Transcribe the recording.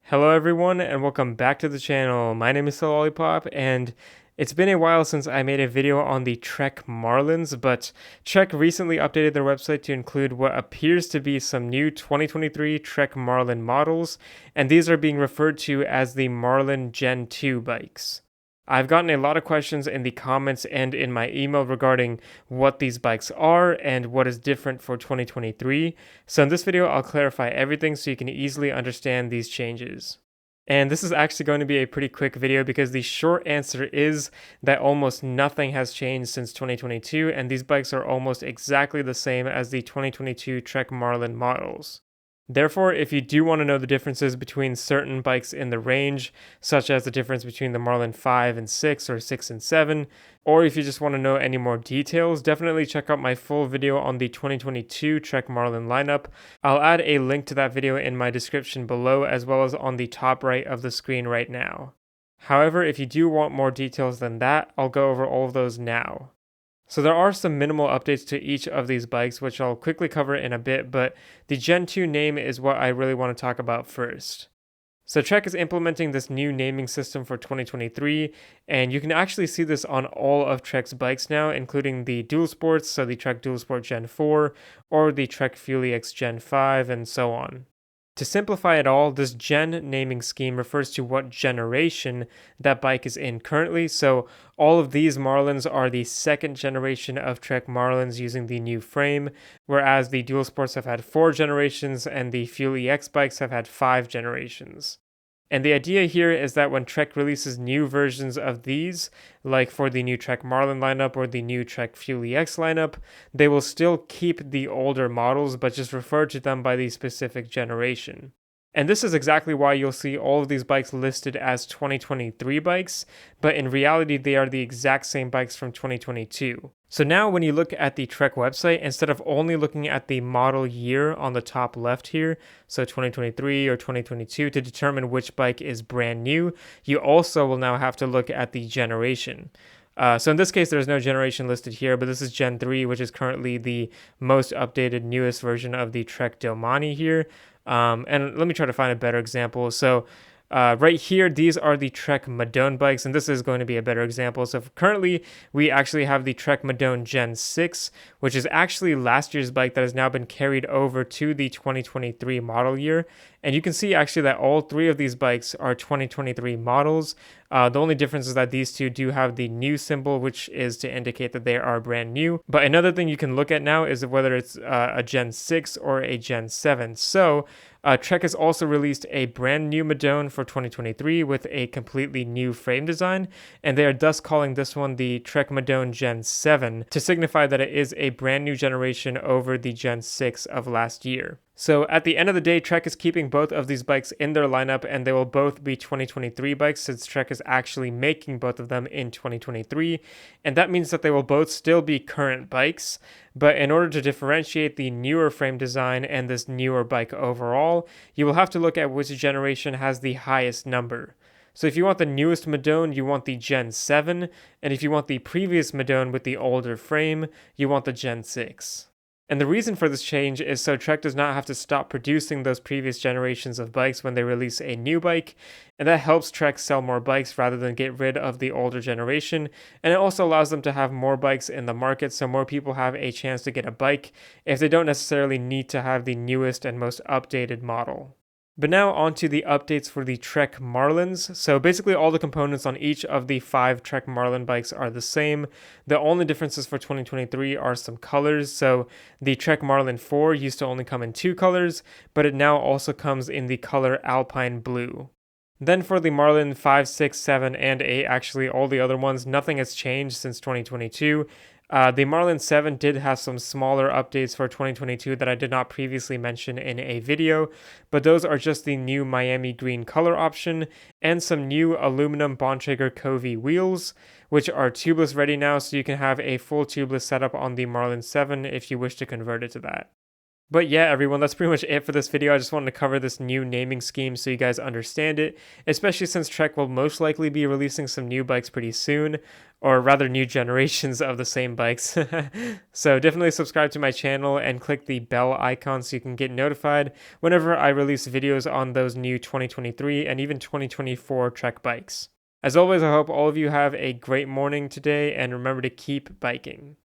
Hello everyone and welcome back to the channel. My name is Lollipop and it's been a while since I made a video on the Trek Marlins, but Trek recently updated their website to include what appears to be some new 2023 Trek Marlin models, and these are being referred to as the Marlin Gen 2 bikes. I've gotten a lot of questions in the comments and in my email regarding what these bikes are and what is different for 2023. So in this video, I'll clarify everything so you can easily understand these changes. And this is actually going to be a pretty quick video because the short answer is that almost nothing has changed since 2022, and these bikes are almost exactly the same as the 2022 Trek Marlin models. Therefore, if you do want to know the differences between certain bikes in the range, such as the difference between the Marlin 5 and 6 or 6 and 7, or if you just want to know any more details, definitely check out my full video on the 2022 Trek Marlin lineup. I'll add a link to that video in my description below, as well as on the top right of the screen right now. However, if you do want more details than that, I'll go over all of those now. So there are some minimal updates to each of these bikes, which I'll quickly cover in a bit, but the Gen 2 name is what I really want to talk about first. So Trek is implementing this new naming system for 2023, and you can actually see this on all of Trek's bikes now, including the Dual Sports, so the Trek Dual Sport Gen 4, or the Trek Fuel EX Gen 5, and so on. To simplify it all, this gen naming scheme refers to what generation that bike is in currently. So all of these Marlins are the second generation of Trek Marlins using the new frame, whereas the Dual Sports have had 4 generations and the Fuel EX bikes have had 5 generations. And the idea here is that when Trek releases new versions of these, like for the new Trek Marlin lineup or the new Trek Fuel EX lineup, they will still keep the older models but just refer to them by the specific generation. And this is exactly why you'll see all of these bikes listed as 2023 bikes, but in reality they are the exact same bikes from 2022. So now when you look at the Trek website, instead of only looking at the model year on the top left here, so 2023 or 2022 to determine which bike is brand new, you also will now have to look at the generation. So in this case, there's no generation listed here, but this is Gen 3, which is currently the most updated, newest version of the Trek Domane here. And let me try to find a better example. So right here, these are the Trek Madone bikes, and this is going to be a better example. So currently, we actually have the Trek Madone Gen 6, which is actually last year's bike that has now been carried over to the 2023 model year. And you can see actually that all 3 of these bikes are 2023 models. The only difference is that these 2 do have the new symbol, which is to indicate that they are brand new. But another thing you can look at now is whether it's a Gen 6 or a Gen 7. So Trek has also released a brand new Madone for 2023 with a completely new frame design, and they are thus calling this one the Trek Madone Gen 7 to signify that it is a brand new generation over the Gen 6 of last year. So at the end of the day, Trek is keeping both of these bikes in their lineup, and they will both be 2023 bikes since Trek is actually making both of them in 2023. And that means that they will both still be current bikes. But in order to differentiate the newer frame design and this newer bike overall, you will have to look at which generation has the highest number. So if you want the newest Madone, you want the Gen 7. And if you want the previous Madone with the older frame, you want the Gen 6. And the reason for this change is so Trek does not have to stop producing those previous generations of bikes when they release a new bike, and that helps Trek sell more bikes rather than get rid of the older generation, and it also allows them to have more bikes in the market so more people have a chance to get a bike if they don't necessarily need to have the newest and most updated model. But now on to the updates for the Trek Marlins. So basically all the components on each of the 5 Trek Marlin bikes are the same. The only differences for 2023 are some colors. So the Trek Marlin 4 used to only come in 2 colors, but it now also comes in the color Alpine Blue. Then for the Marlin 5, 6, 7, and 8, actually all the other ones, nothing has changed since 2022. The Marlin 7 did have some smaller updates for 2022 that I did not previously mention in a video, but those are just the new Miami green color option and some new aluminum Bontrager Covey wheels, which are tubeless ready now, so you can have a full tubeless setup on the Marlin 7 if you wish to convert it to that. But yeah, everyone, that's pretty much it for this video. I just wanted to cover this new naming scheme so you guys understand it, especially since Trek will most likely be releasing some new bikes pretty soon, or rather new generations of the same bikes. So definitely subscribe to my channel and click the bell icon so you can get notified whenever I release videos on those new 2023 and even 2024 Trek bikes. As always, I hope all of you have a great morning today, and remember to keep biking.